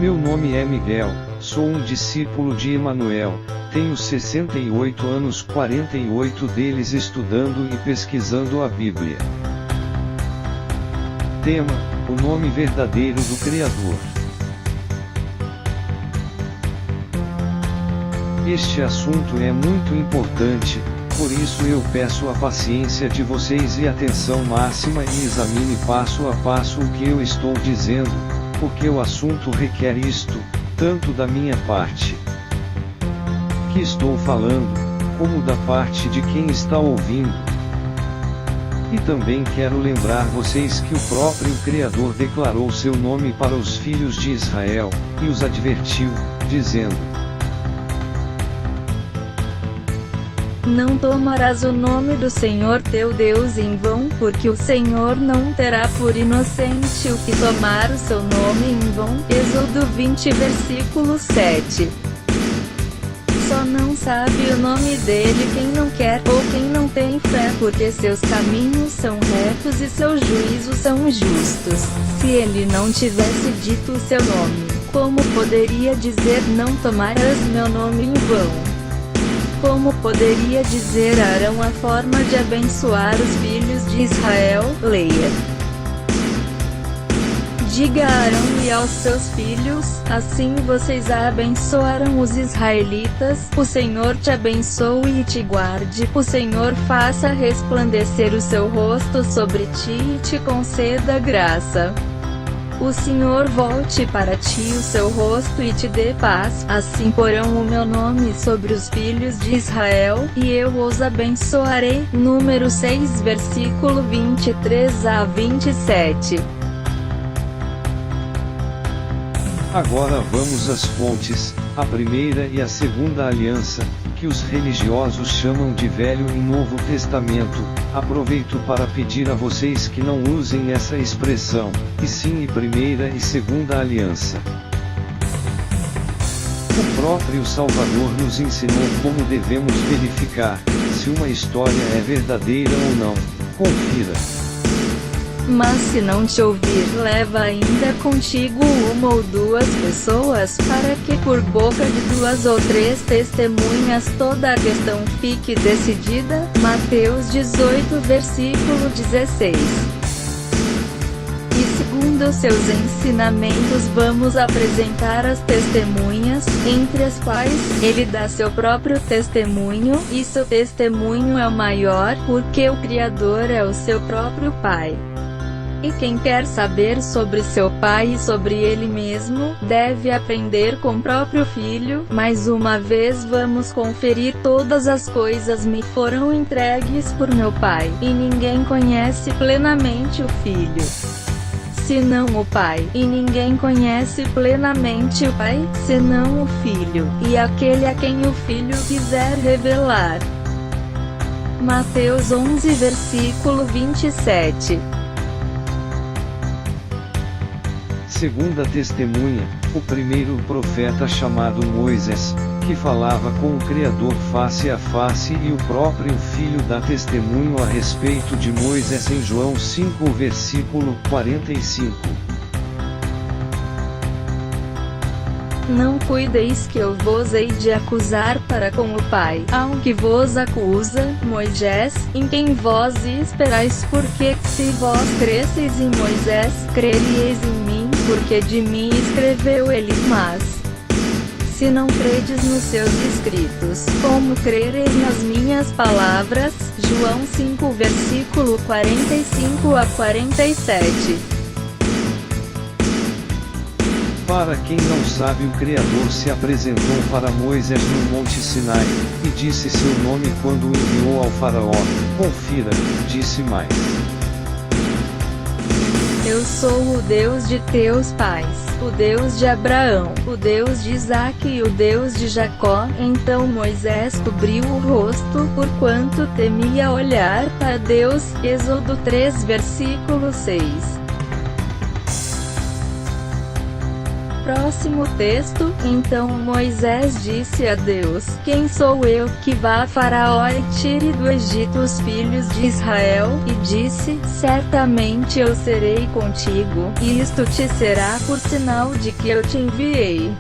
Meu nome é Miguel, sou um discípulo de Emanuel, tenho 68 anos, 48 deles estudando e pesquisando a Bíblia. Tema: o nome verdadeiro do Criador. Este assunto é muito importante, por isso eu peço a paciência de vocês e atenção máxima e examine passo a passo o que eu estou dizendo, porque o assunto requer isto, tanto da minha parte que estou falando, como da parte de quem está ouvindo. E também quero lembrar vocês que o próprio Criador declarou seu nome para os filhos de Israel, e os advertiu, dizendo: Não tomarás o nome do Senhor teu Deus em vão, porque o Senhor não terá por inocente o que tomar o seu nome em vão. Êxodo 20 versículo 7. Só não sabe o nome dele quem não quer ou quem não tem fé, porque seus caminhos são retos e seus juízos são justos. Se ele não tivesse dito o seu nome, como poderia dizer não tomarás meu nome em vão? Como poderia dizer a Arão a forma de abençoar os filhos de Israel? Leia. Diga a Arão e aos seus filhos, assim vocês abençoarão os israelitas, o Senhor te abençoe e te guarde, o Senhor faça resplandecer o seu rosto sobre ti e te conceda graça. O Senhor volte para ti o seu rosto e te dê paz, assim porão o meu nome sobre os filhos de Israel, e eu os abençoarei. Número 6 versículo 23 a 27. Agora vamos às fontes, a primeira e a segunda aliança, que os religiosos chamam de Velho e Novo Testamento. Aproveito para pedir a vocês que não usem essa expressão, e sim primeira e segunda aliança. O próprio Salvador nos ensinou como devemos verificar se uma história é verdadeira ou não. Confira. Mas se não te ouvir, leva ainda contigo uma ou duas pessoas, para que por boca de 2 ou 3 testemunhas toda a questão fique decidida. Mateus 18 versículo 16. E segundo seus ensinamentos vamos apresentar as testemunhas, entre as quais ele dá seu próprio testemunho, e seu testemunho é o maior, porque o Criador é o seu próprio Pai. E quem quer saber sobre seu pai e sobre ele mesmo, deve aprender com o próprio filho. Mais uma vez vamos conferir: todas as coisas me foram entregues por meu pai, e ninguém conhece plenamente o filho, senão o pai, e ninguém conhece plenamente o pai, senão o filho, e aquele a quem o filho quiser revelar. Mateus 11 versículo 27. Segunda testemunha, o primeiro profeta chamado Moisés, que falava com o Criador face a face, e o próprio Filho dá testemunho a respeito de Moisés em João 5 versículo 45. Não cuideis que eu vos hei de acusar para com o Pai. Ao que vos acusa, Moisés, em quem vós esperais, porque se vós cresceis em Moisés, creríeis em mim, porque de mim escreveu ele. Mas se não credes nos seus escritos, como crereis nas minhas palavras? João 5 versículo 45 a 47. Para quem não sabe, o Criador se apresentou para Moisés no Monte Sinai, e disse seu nome quando o enviou ao faraó. Confira, disse mais: Eu sou o Deus de teus pais, o Deus de Abraão, o Deus de Isaque e o Deus de Jacó. Então Moisés cobriu o rosto, porquanto temia olhar para Deus. Êxodo 3 versículo 6. Próximo texto. Então Moisés disse a Deus: Quem sou eu, que vá a Faraó e tire do Egito os filhos de Israel? E disse: Certamente eu serei contigo, e isto te será por sinal de que eu te enviei.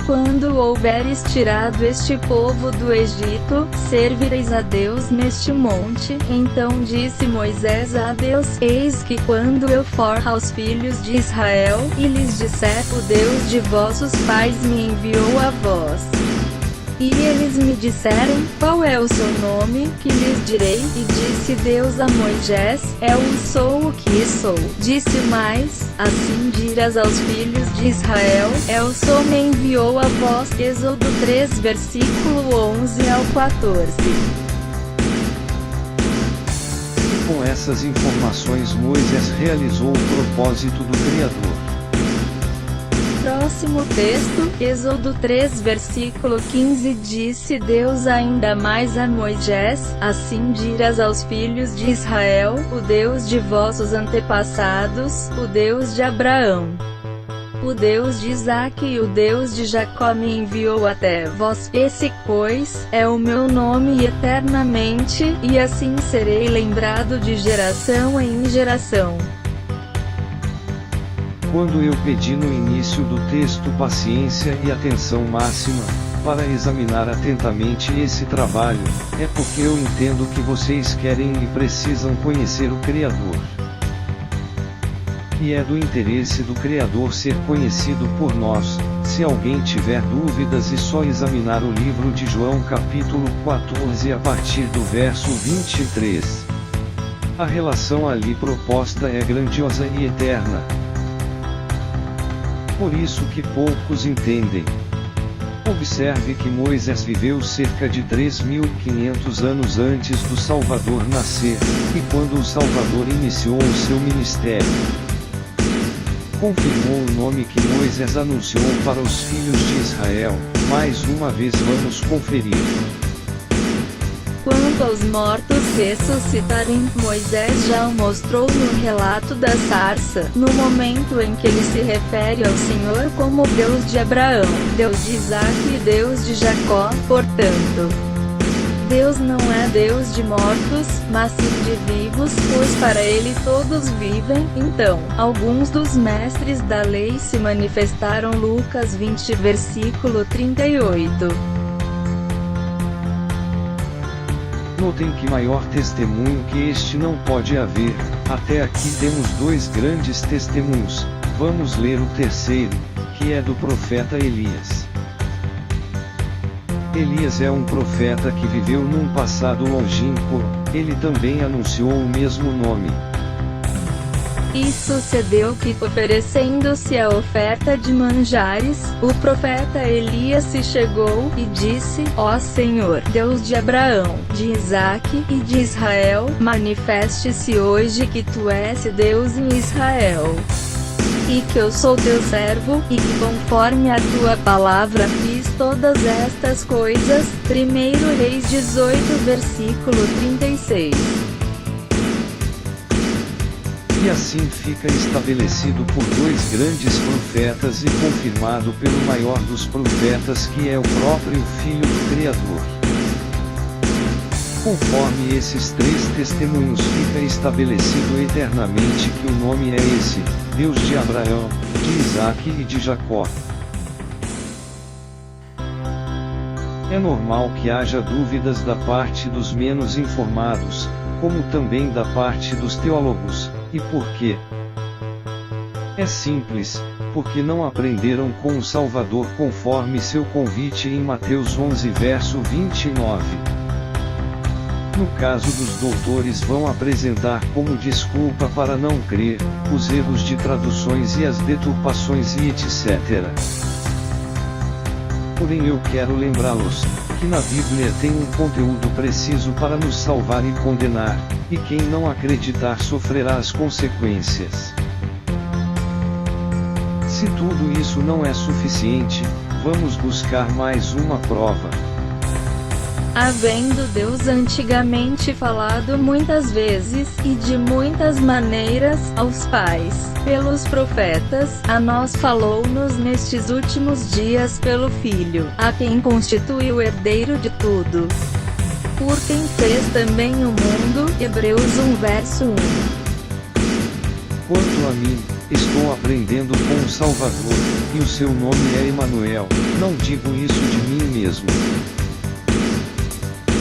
Quando houveres tirado este povo do Egito, servireis a Deus neste monte. Então disse Moisés a Deus: Eis que quando eu for aos filhos de Israel, e lhes disser: O Deus de vossos pais me enviou a vós. E eles me disserem: Qual é o seu nome? Que lhes direi? E disse Deus a Moisés: Eu sou o que sou. Disse mais: Assim dirás aos filhos de Israel: Eu sou me enviou a vós. Êxodo 3 versículo 11 ao 14. E com essas informações Moisés realizou o propósito do Criador. Próximo texto, Êxodo 3 versículo 15. Disse Deus ainda mais a Moisés: Assim dirás aos filhos de Israel: O Deus de vossos antepassados, o Deus de Abraão, o Deus de Isaque e o Deus de Jacó me enviou até vós. Esse, pois, é o meu nome eternamente, e assim serei lembrado de geração em geração. Quando eu pedi no início do texto paciência e atenção máxima, para examinar atentamente esse trabalho, é porque eu entendo que vocês querem e precisam conhecer o Criador. E é do interesse do Criador ser conhecido por nós. Se alguém tiver dúvidas e só examinar o livro de João capítulo 14 a partir do verso 23. A relação ali proposta é grandiosa e eterna. Por isso que poucos entendem. Observe que Moisés viveu cerca de 3.500 anos antes do Salvador nascer, e quando o Salvador iniciou o seu ministério, confirmou o nome que Moisés anunciou para os filhos de Israel. Mais uma vez vamos conferir. Quanto aos mortos ressuscitarem, Moisés já o mostrou no relato da sarça, no momento em que ele se refere ao Senhor como Deus de Abraão, Deus de Isaque e Deus de Jacó. Portanto, Deus não é Deus de mortos, mas sim de vivos, pois para ele todos vivem. Então, alguns dos mestres da lei se manifestaram. Lucas 20 versículo 38. Notem que maior testemunho que este não pode haver. Até aqui temos dois grandes testemunhos. Vamos ler o terceiro, que é do profeta Elias. Elias é um profeta que viveu num passado longínquo. Ele também anunciou o mesmo nome. E sucedeu que, oferecendo-se a oferta de manjares, o profeta Elias se chegou, e disse: Ó Senhor, Deus de Abraão, de Isaque e de Israel, manifeste-se hoje que tu és Deus em Israel, e que eu sou teu servo, e que conforme a tua palavra fiz todas estas coisas. 1 Reis 18 versículo 36. E assim fica estabelecido por dois grandes profetas e confirmado pelo maior dos profetas, que é o próprio Filho do Criador. Conforme esses três testemunhos fica estabelecido eternamente que o nome é esse, Deus de Abraão, de Isaque e de Jacó. É normal que haja dúvidas da parte dos menos informados, como também da parte dos teólogos. E por quê? É simples, porque não aprenderam com o Salvador conforme seu convite em Mateus 11 verso 29. No caso dos doutores, vão apresentar como desculpa para não crer, os erros de traduções e as deturpações e etc. Porém eu quero lembrá-los, que na Bíblia tem um conteúdo preciso para nos salvar e condenar, e quem não acreditar sofrerá as consequências. Se tudo isso não é suficiente, vamos buscar mais uma prova. Havendo Deus antigamente falado muitas vezes, e de muitas maneiras, aos pais, pelos profetas, a nós falou-nos nestes últimos dias pelo Filho, a quem constitui o herdeiro de tudo, por quem fez também o mundo. Hebreus 1 verso 1. Quanto a mim, estou aprendendo com o Salvador, e o seu nome é Emanuel. Não digo isso de mim mesmo.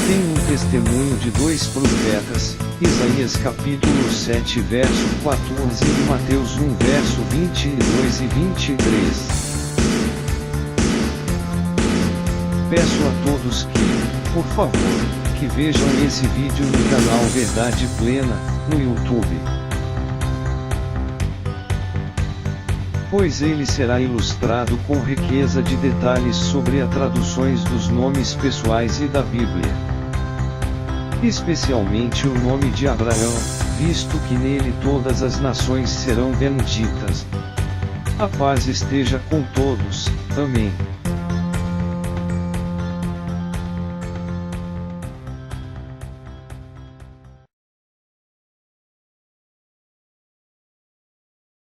Tenho um testemunho de dois profetas, Isaías capítulo 7 verso 14 e Mateus 1 verso 22 e 23. Peço a todos que, por favor, que vejam esse vídeo no canal Verdade Plena, no YouTube, pois ele será ilustrado com riqueza de detalhes sobre as traduções dos nomes pessoais e da Bíblia, especialmente o nome de Abraão, visto que nele todas as nações serão benditas. A paz esteja com todos. Amém.